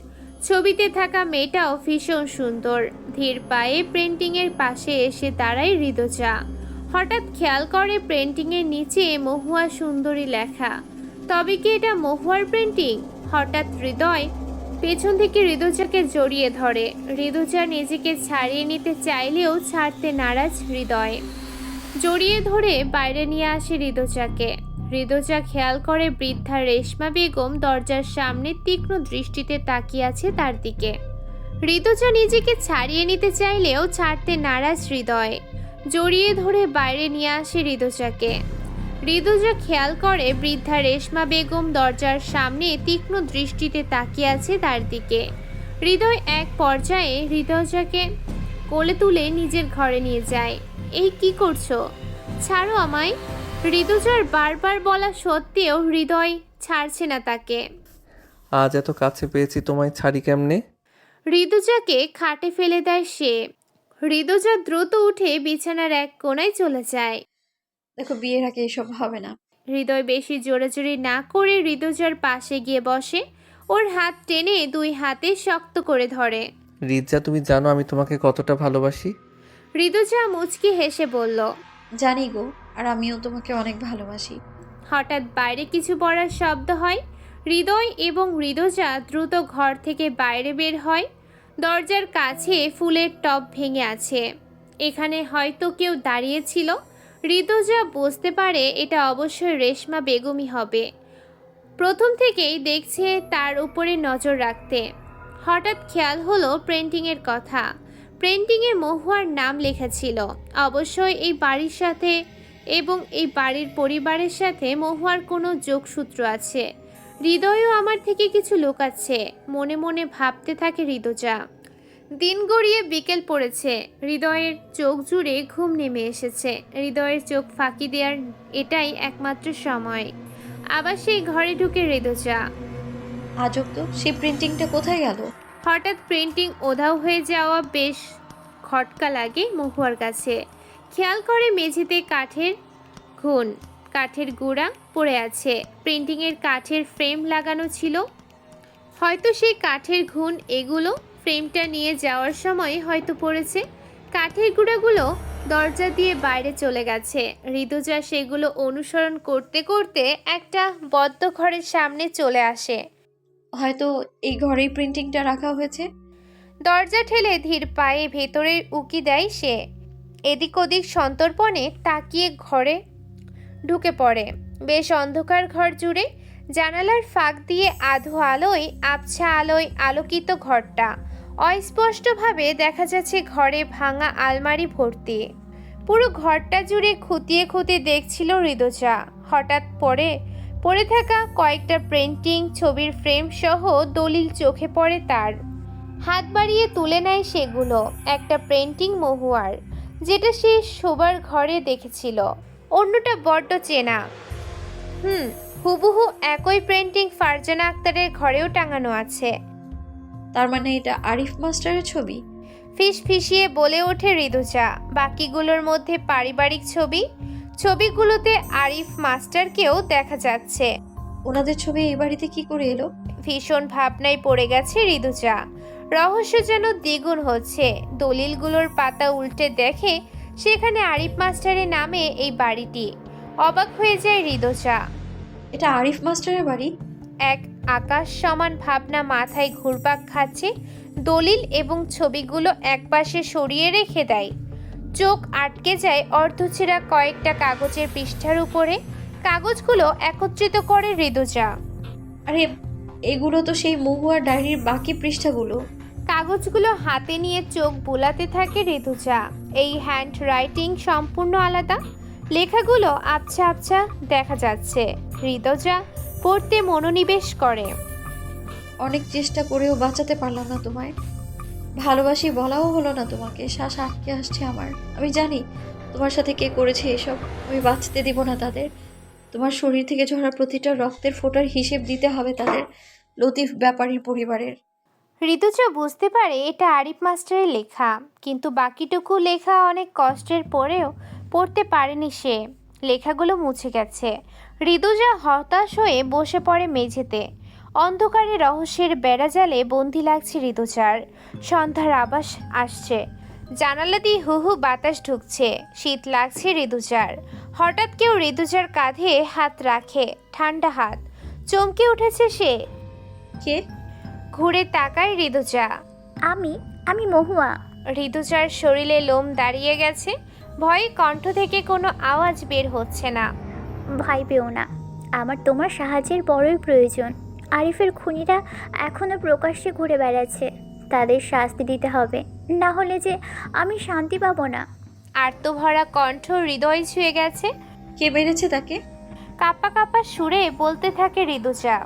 ছবিতে থাকা মেয়েটাও ভীষণ সুন্দর। ধীর পায়ে পেন্টিংয়ের পাশে এসে দাঁড়ায় ঋতুজা। হঠাৎ খেয়াল করে পেন্টিংয়ের নিচে মহুয়া সুন্দরী লেখা। তবে কি এটা মহুয়ার পেন্টিং? হঠাৎ হৃদয় পেছন থেকে ঋতুজাকে জড়িয়ে ধরে। ঋতুজা নিজেকে ছাড়িয়ে নিতে চাইলেও ছাড়তে নারাজ হৃদয়। জড়িয়ে ধরে বাইরে নিয়ে আসে ঋতুজাকে। ঋতুজা খেয়াল করে বৃদ্ধা রেশমা বেগম দরজার সামনে তীক্ষ্ণ দৃষ্টিতে তাকিয়ে আছে তার দিকে। ঋতুজা নিজেকে ছাড়িয়ে নিতে চাইলেও ছাড়তে নারাজ হৃদয়। জড়িয়ে ধরে বাইরে নিয়ে আসে ঋতুজাকে। ঋতুজা খেয়াল করে বৃদ্ধা রেশমা বেগম দরজার সামনে তীক্ষ্ণ দৃষ্টিতে তাকিয়ে আছে তার দিকে। হৃদয় এক পর্যায়ে ঋতুজাকে কোলে তুলে নিজের ঘরে নিয়ে যায়। এই কি করছো? ছাড়ো আমায়। ঋতুজার বারবার বলা সত্ত্বেও হৃদয় ছাড়ছে না তাকে। আজ এত কাছে পেয়েছি, তোমায় ছাড়ি কেমনে? ঋতুজাকে খাটে ফেলে দেয় সে। ঋতুজা দ্রুত উঠে বিছানার এক কোণায় চলে যায়। দেখো, বিয়ের আগে এসব হবে না। হৃদয় বেশি জোরাজোরি না করে ঋতুজার পাশে গিয়ে বসে। ওর হাত টেনে দুই হাতে শক্ত করে ধরে। রিচা, তুমি জানো আমি তোমাকে কতটা ভালোবাসি। ঋতুজা মুচকি হেসে বলল, জানি গো, আর আমিও তোমাকে অনেক ভালোবাসি। হঠাৎ বাইরে কিছু পড়ার শব্দ হয়। হৃদয় এবং ঋতুজা দ্রুত ঘর থেকে বাইরে বের হয়। দরজার কাছে ফুলের টব ভেঙে আছে। এখানে হয়তো কেউ দাঁড়িয়ে ছিল। ঋতুজা বুঝতে পারে এটা অবশ্যই রেশমা বেগমই হবে। প্রথম থেকেই দেখছে তার উপরে নজর রাখতে। হঠাৎ খেয়াল হলো পেন্টিংয়ের কথা। পেন্টিংয়ে মহুয়ার নাম লেখা ছিল। অবশ্যই এই বাড়ির সাথে এবং এই বাড়ির পরিবারের সাথে মহুয়ার কোনো যোগসূত্র আছে। হৃদয়ও আমার থেকে কিছু লুকাচ্ছে, মনে মনে ভাবতে থাকে ঋতুজা। দিন গড়িয়ে বিকেল পড়েছে। হৃদয়ের চোখ জুড়ে ঘুম নেমে এসেছে। হৃদয়ের চোখ ফাঁকি দেওয়ার এটাই একমাত্র সময়। আবার সেই ঘরে ঢুকে ঋতুজা। আজব তো, সেই প্রিন্টিংটা কোথায় গেল? হঠাৎ প্রিন্টিং উধাও হয়ে যাওয়া বেশ খটকা লাগে মহুয়ার কাছে। খেয়াল করে মেঝেতে কাঠের গুঁড়া পড়ে আছে। প্রিন্টিংয়ের কাঠের ফ্রেম লাগানো ছিল। হয়তো সেই কাঠের ঘুণ এগুলো ফ্রেমটা নিয়ে যাওয়ার সময় হয়তো পড়েছে। কাঠের গুঁড়াগুলো দরজা দিয়ে বাইরে চলে গেছে। ঋতুজা সেগুলো অনুসরণ করতে করতে একটা বদ্ধ ঘরের সামনে চলে আসে। হয়তো এই ঘরেই প্রিন্টিংটা রাখা হয়েছে। দরজা ঠেলে ধীর পায়ে ভেতরে উকি দেয় সে। এদিক ওদিক সন্তর্পণে তাকিয়ে ঘরে ঢুকে পড়ে। বেশ অন্ধকার ঘর জুড়ে। জানালার ফাঁক দিয়ে আধো আলোয় আবছা আলোয় আলোকিত ঘরটা। অস্পষ্টভাবে দেখা যাচ্ছে ঘরে ভাঙা আলমারি ভর্তি। পুরো ঘরটা জুড়ে খুঁটিয়ে খুঁটিয়ে দেখছিল ঋতুজা। হঠাৎ পড়ে থাকা কয়েকটা প্রিন্টিং, ছবির ফ্রেম সহ দলিল চোখে পড়ে তার। হাত বাড়িয়ে তুলে নেয় সেগুলো। একটা প্রিন্টিং মহুয়ার, যেটা সে শোবার ঘরে দেখেছিল। অন্যটা বড্ড চেনা। হুবহু একই প্রিন্টিং ফারজানা আক্তারের ঘরেও টাঙানো আছে। তার মানে এটা আরিফ মাস্টারের ছবি? ফিসফিসিয়ে বলে ওঠে ঋতুজা। বাকিগুলোর মধ্যে পারিবারিক ছবিগুলোতে আরিফ মাস্টারকেও দেখা যাচ্ছে। ওনাদের ছবি এই বাড়িতে কি করে এলো? ভীষণ ভাবনায় পড়ে গেছে ঋতুজা। রহস্য যেন দ্বিগুণ হচ্ছে। দলিলগুলোর পাতা উল্টে দেখে সেখানে আরিফ মাস্টারের নামে এই বাড়িটি। অবাক হয়ে যায় ঋতুজা। এটা আরিফ মাস্টারের বাড়ি? এক আকাশ সমান ভাবনা মাথায় ঘুরপাক খাচ্ছে। দলিল এবং ছবিগুলো একপাশে সরিয়ে রেখে দেয়। চোখ আটকে যায় অর্ধছেঁড়া কয়েকটা কাগজের পৃষ্ঠার উপরে। কাগজগুলো একত্রিত করে ঋতুজা। আরে, এগুলো তো সেই মহুয়ার ডায়েরির বাকি পৃষ্ঠাগুলো। কাগজগুলো হাতে নিয়ে চোখ বুলাতে থাকে ঋতুজা। এই হ্যান্ড রাইটিং সম্পূর্ণ আলাদা। লেখাগুলো আবছা আবছা দেখা যাচ্ছে। ঋতুজা পড়তে মনোনিবেশ করে। অনেক চেষ্টা করেও বাঁচাতে পারলাম না তোমায়। ভালোবাসি বলাও হলো না তোমাকে। শ্বাস আটকে আসছে আমার। আমি জানি তোমার সাথে কে করেছে এসব। আমি বাঁচতে দিব না তাদের। তোমার শরীর থেকে ঝরা প্রতিটা রক্তের ফোঁটার হিসেব দিতে হবে তাদের, লতিফ ব্যাপারীর পরিবারের। ঋতুজা বুঝতে পারে এটা আরিফ মাস্টারের লেখা, কিন্তু বাকিটুকু লেখা অনেক কষ্টের পরেও পড়তে পারেনি সে। লেখাগুলো মুছে গেছে। ঋতুজা হতাশ হয়ে বসে পড়ে মেঝেতে। অন্ধকারে রহস্যের বেড়াজালে বন্দি লাগছে ঋতুজার। সন্ধ্যার আভাস আসছে। জানালা দিয়ে হু হু বাতাস ঢুকছে। শীত লাগছে ঋতুজার। হঠাৎ কেউ ঋতুজার কাঁধে হাত রাখে, ঠান্ডা হাত। চমকে উঠেছে সে। কে? ঘুরে তাকায় ঋতুজা। আমি মহুয়া। ঋতুজার শরীরে লোম দাঁড়িয়ে গেছে। ভয়ে কণ্ঠ থেকে কোনো আওয়াজ বের হচ্ছে না। ভয় পেও না, আমার তোমার সাহায্যের বড়ই প্রয়োজন। আরিফের খুনিরা এখনও প্রকাশ্যে ঘুরে বেড়াচ্ছে। তাদের শাস্তি দিতে হবে, না হলে যে আমি শান্তি পাবো না। আর্তভরা কণ্ঠ হৃদয় ছুঁয়ে গেছে। কে মেরেছে তাকে? কাঁপা কাঁপা সুরে বলতে থাকে ঋতুজা।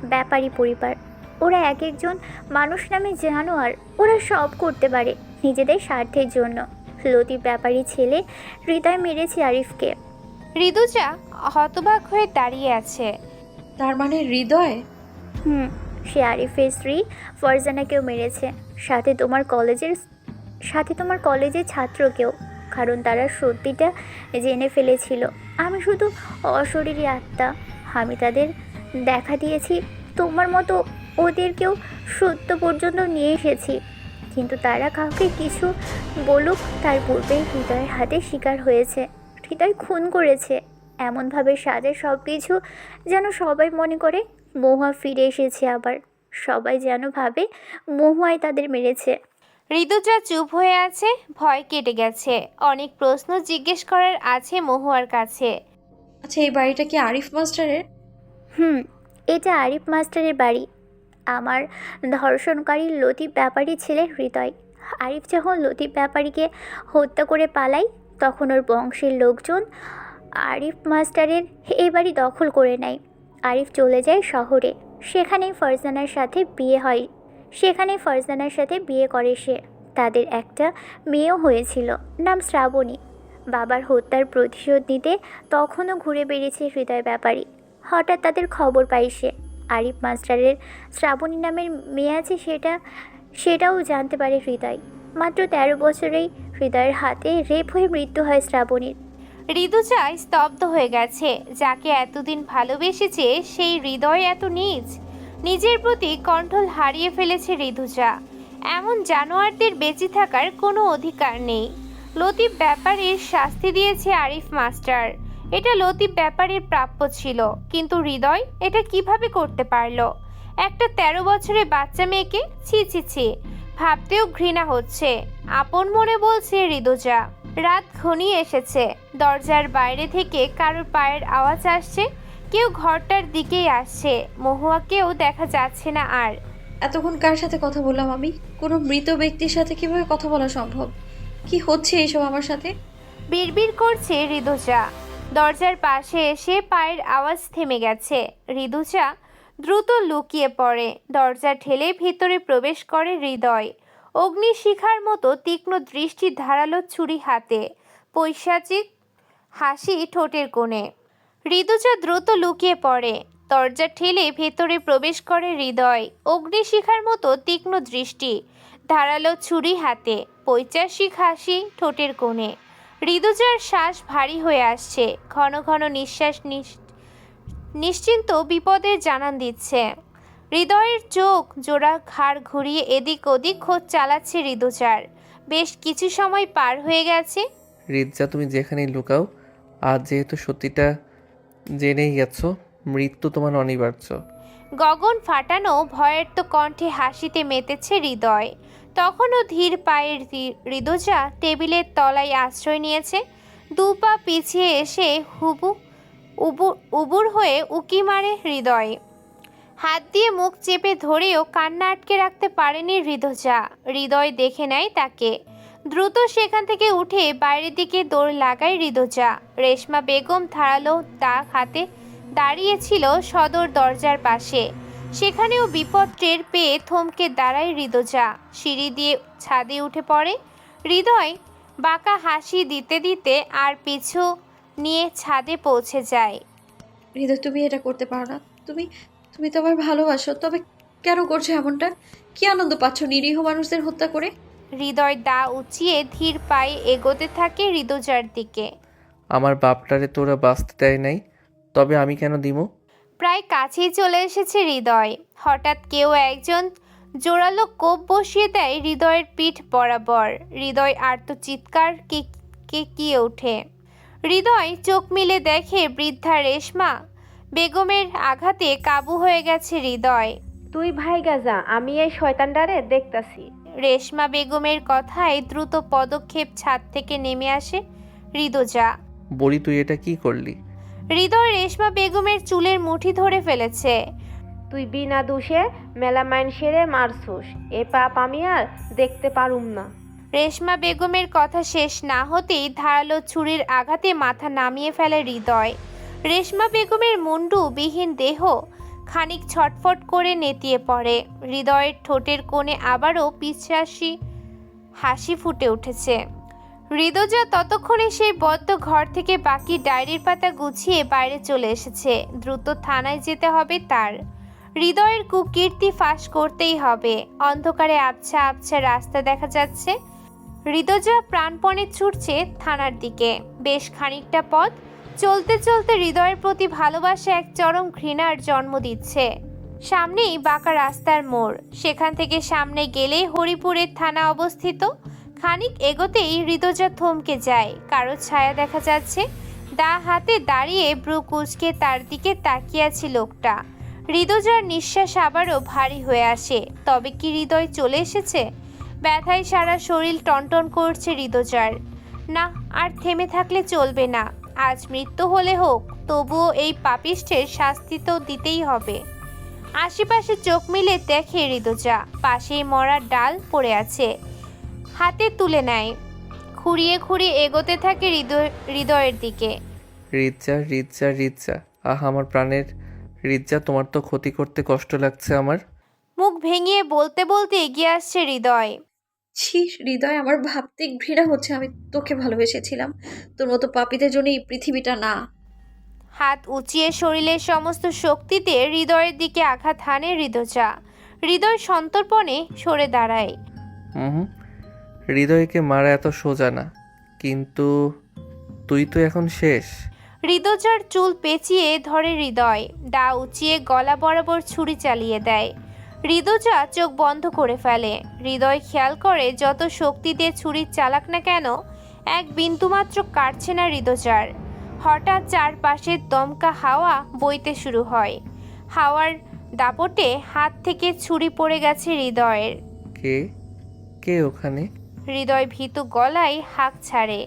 ব্যাপারী পরিবার, ওরা এক একজন মানুষ নামে জানোয়ার। ওরা সব করতে পারে নিজেদের স্বার্থের জন্য। লতিফ ব্যাপারী ছেলে হৃদয় মেরেছে আরিফকে। ঋতুজা হতবাক হয়ে দাঁড়িয়ে আছে। তার মানে হৃদয়? সে আরিফের স্ত্রী ফারজানাকেও মেরেছে, সাথে তোমার কলেজের ছাত্রকেও। কারণ তারা সত্যিটা জেনে ফেলেছিল। আমি শুধু অশরীরী আত্মা। আমি তাদের দেখা দিয়েছি, তোমার মতো ওদেরকেও সত্য পর্যন্ত নিয়ে এসেছি। কিন্তু তারা কাউকে কিছু বলুক তার পূর্বেই হৃদয়ের হাতে শিকার হয়েছে। হৃদয় খুন করেছে এমনভাবে সাজে সব কিছু যেন সবাই মনে করে মহুয়া ফিরে এসেছে। আবার সবাই যেন ভাবে মহুয়াই তাদের মেরেছে। ঋতুজা চুপ হয়ে আছে। ভয় কেটে গেছে। অনেক প্রশ্ন জিজ্ঞেস করার আছে মহুয়ার কাছে। আচ্ছা, এই বাড়িটা কি আরিফ মাস্টারের? এটা আরিফ মাস্টারের বাড়ি। আমার ধর্ষণকারী লতিফ ব্যাপারী ছেলে হৃদয়। আরিফ যখন লতিফ ব্যাপারীকে হত্যা করে পালায়, তখন ওর বংশের লোকজন আরিফ মাস্টারের এই বাড়ি দখল করে নেয়। আরিফ চলে যায় শহরে। সেখানেই ফারজানার সাথে বিয়ে হয় সেখানে ফারজানার সাথে বিয়ে করে সে। তাদের একটা মেয়েও হয়েছিল, নাম শ্রাবণী। বাবার হত্যার প্রতিশোধ নিতে তখনও ঘুরে বেরিয়েছে হৃদয় ব্যাপারী। হঠাৎ তাদের খবর পাই সে আরিফ মাস্টারের শ্রাবণী নামের মেয়ে আছে, সেটাও জানতে পারে হৃদয়। মাত্র 13 বছরেই হৃদয়ের হাতে রেপ হয়ে মৃত্যু হয় শ্রাবণীর। ঋতুজা স্তব্ধ হয়ে গেছে। যাকে এতদিন ভালোবেসেছে সেই হৃদয় এত নীচ। নিজের প্রতি কন্ট্রোল হারিয়ে ফেলেছে ঋতুজা। এমন জানোয়ারদের বেঁচে থাকার কোনো অধিকার নেই। লতিফ ব্যাপারীর শাস্তি দিয়েছে আরিফ মাস্টার, এটা লতিফ ব্যাপারীর প্রাপ্য ছিল। কিন্তু হৃদয় এটা কিভাবে করতে পারলো? একটা 13 বছরের বাচ্চা মেয়েকে, ছি ছি ছি, ভাবতেও ঘৃণা হচ্ছে। আপন মনে বলছে ঋতুজা। রাত ঘনিয়ে এসেছে। দরজার বাইরে থেকে কারোর পায়ের আওয়াজ আসছে। কেউ ঘরটার দিকেই আসছে। মহুয়াকেও দেখা যাচ্ছে না আর। এতক্ষণ কার সাথে কথা বললাম আমি? কোনো মৃত ব্যক্তির সাথে কিভাবে কথা বলা সম্ভব? কি হচ্ছে এইসব আমার সাথে? বিড়বিড় করছে ঋতুজা। দরজার পাশে এসে পায়ের আওয়াজ থেমে গেছে। ঋতুজা দ্রুত লুকিয়ে পড়ে। দরজা ঠেলে ভিতরে প্রবেশ করে হৃদয়। অগ্নিশিখার মতো তীক্ষ্ণ দৃষ্টি, ধারালো ছুরি হাতে, পৈশাচিক হাসি ঠোঁটের কোণে। ঋতুজা দ্রুত লুকিয়ে পড়ে। দরজা ঠেলে ভেতরে প্রবেশ করে হৃদয়। অগ্নিশিখার মতো তীক্ষ্ণ দৃষ্টি, ধারালো ছুরি হাতে, পৈশাচিক হাসি ঠোঁটের কোণে। ঋতুজার শ্বাস ভারী হয়ে আসছে। ঘন ঘন নিঃশ্বাস নিশ্চিন্ত বিপদের জানান দিচ্ছে। হৃদয়ের চোখ জোড়া, ঘাড় ঘুরিয়ে এদিক ওদিক খোঁজ চালাচ্ছে ঋতুজার। বেশ কিছু সময় পার হয়ে গেছে। রিজ্জা, তুমি যেখানেই লুকাও, আজ যেহেতু সত্যিটা জেনেই গেছো, মৃত্যু তোমার অনিবার্য। গগন ফাটানো ভয়ের তো কণ্ঠে হাসিতে মেতেছে হৃদয়। তখনও ধীর পায়ের ঋতুজা টেবিলের তলায় আশ্রয় নিয়েছে। 2 পা পিছিয়ে এসে উবুর হয়ে উকি মারে হৃদয়। হাত দিয়ে মুখ চেপে ধরেও কান্না আটকে রাখতে পারেনি ঋতুজা। হৃদয় দেখে নেয় তাকে। দ্রুত সেখান থেকে উঠে বাইরের দিকে দৌড় লাগায় ঋতুজা। রেশমা বেগম ধারালো দাগ হাতে দাঁড়িয়েছিল সদর দরজার পাশে। সেখানেও বিপদ টের পেয়ে থমকে দাঁড়ায় ঋতুজা। সিঁড়ি দিয়ে ছাদে উঠে পড়ে। হৃদয় বাঁকা হাসি দিতে দিতে আর পিছু নিয়ে ছাদে পৌঁছে যায়। হৃদয়, তুমি এটা করতে পারো না। তুমি তুমি তো আমার ভালোবাসো, তবে কেন করছো এমনটা? কি আনন্দ পাচ্ছ নিরীহ মানুষদের হত্যা করে? হৃদয় দা উঁচিয়ে ধীর পায়ে এগোতে থাকে ঋতুজার দিকে। আমার বাপটারে তোরা বাঁচতে দেয় নাই, তবে আমি কেন দিমু? প্রায় কাছেই চলে এসেছে হৃদয়। হঠাৎ কেউ একজন জোরালো কোপ বসিয়ে দেয় হৃদয়ের পিঠ বরাবর। হৃদয় আর্ত চিৎকার কেকিয়ে ওঠে। হৃদয় চোখ মিলে দেখে বৃদ্ধা রেশমা বেগমের আঘাতে কাবু হয়ে গেছে হৃদয়। তুই ভাই গাজা, আমি এই শয়তানটারে দেখতাছি। রেশমা বেগমের কথায় দ্রুত পদক্ষেপ ছাদ থেকে নেমে আসে ঋতুজা। বলি, তুই এটা কি করলি? হৃদয় রেশমা বেগমের চুলের মুঠি ধরে ফেলেছে। তুই বিনা দোষে মেলামাইন সেরে মারছুস, এ পাপ আমি আর দেখতে পারুম না। রেশমা বেগমের কথা শেষ না হতেই ধারালো ছুরির আঘাতে মাথা নামিয়ে ফেলে হৃদয়। রেশমা বেগমের মুন্ডু বিহীন দেহ খানিক ছটফট করে নেতিয়ে পড়ে। হৃদয়ের ঠোঁটের কোণে আবারও পিছাসি হাসি ফুটে উঠেছে। ঋতুজা ততক্ষণে সেই বদ্ধ ঘর থেকে বাকি ডায়েরির পাতা গুছিয়ে বাইরে চলে এসেছে। দ্রুত থানায় যেতে হবে তার। হৃদয়ের কুকীর্তি ফাঁস করতেই হবে। অন্ধকারে আবছা আবছা রাস্তা দেখা যাচ্ছে। ঋতুজা প্রাণপণে ছুটছে থানার দিকে। বেশ খানিকটা পথ চলতে চলতে হৃদয়ের প্রতি ভালোবাসা এক চরম ঘৃণার জন্ম দিচ্ছে। সামনেই বাঁকা রাস্তার মোড়। সেখান থেকে সামনে গেলেই হরিপুরের থানা অবস্থিত। খানিক এগোতেই ঋতুজা থমকে যায়। কারো ছায়া দেখা যাচ্ছে। দা হাতে দাঁড়িয়ে ব্রু কুঁচকে তার দিকে তাকিয়ে আছে লোকটা। ঋতুজার নিঃশ্বাস আবারও ভারী হয়ে আসে। তবে কি হৃদয় চলে এসেছে? ব্যথায় সারা শরীর টনটন করছে ঋতুজার। না, আর থেমে থাকলে চলবে না। আজ মৃত্যু হলে হোক, তবুও এই পাপিষ্ঠের শাস্তি তো দিতেই হবে। আশেপাশে চোখ মিলে দেখে ঋতুজা পাশেই মরার ডাল পড়ে আছে। হাতে তুলে নেয়। খুঁড়িয়ে খুঁড়িয়ে এগোতে থাকে হৃদয়ের দিকে। রিজ্জা, রিজ্জা, রিজ্জা, আহ আমার প্রাণের রিজ্জা, তোমার তো ক্ষতি করতে কষ্ট লাগছে আমার। মুখ ভেঙিয়ে বলতে বলতে এগিয়ে আসছে হৃদয়। ছি হৃদয়, আমার ভাবতে ঘৃণা হচ্ছে। আমি তোকে ভালোবেসেছিলাম, তোর মতো পাপীদের জন্য এই পৃথিবীটা না। হাত উঁচিয়ে শরীরের সমস্ত শক্তিতে হৃদয়ের দিকে আঘাত হানে ঋতুজা। হৃদয় সন্তর্পণে সরে দাঁড়ায়। হুম, হৃদয়কে মারা এত সোজা না, কিন্তু তুই তো এখন শেষ। ঋতুজার চুল পেঁচিয়ে ধরে হৃদয়, ডা উঁচিয়ে গলা বরাবর ছুরি চালিয়ে দেয়। ঋতুজা চোখ বন্ধ করে ফেলে। হৃদয় খেয়াল করে যত শক্তি দিয়ে ছুরি চালাক না কেন, এক বিন্দুমাত্র কাটছে না ঋতুজার। হঠাৎ চারপাশের দমকা হাওয়া বইতে শুরু হয়। হাওয়ার দাপটে হাত থেকে ছুরি পড়ে গেছে হৃদয়ের। কে কে ওখানে? হৃদয় ভীতু গলায় হাঁক ছাড়ে।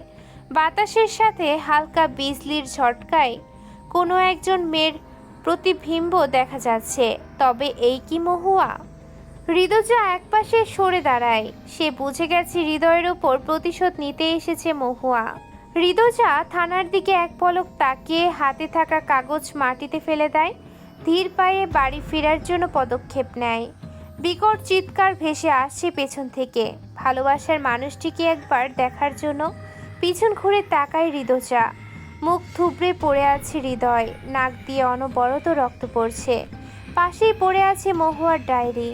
বাতাসের সাথে হালকা বিজলির ঝটকায় কোনো একজন মেয়ের প্রতিবিম্ব দেখা যাচ্ছে। তবে এই কি মহুয়া? হৃদয়জা একপাশে সরে দাঁড়ায়। সে বুঝে গেছে হৃদয়ের উপর প্রতিশোধ নিতে এসেছে মহুয়া। হৃদয়জা থানার দিকে এক পলক তাকিয়ে হাতে থাকা কাগজ মাটিতে ফেলে দেয়। ধীর পায়ে বাড়ি ফেরার জন্য পদক্ষেপ নেয়। বিকট চিৎকার ভেসে আসছে পেছন থেকে। ভালোবাসার মানুষটিকে একবার দেখার জন্য পিছন ঘুরে তাকায় হৃদয়জা। মুখ থুবড়ে পড়ে আছে হৃদয়, নাক দিয়ে অনবরত রক্ত পড়ছে। পাশেই পড়ে আছে মহুয়ার ডায়েরি।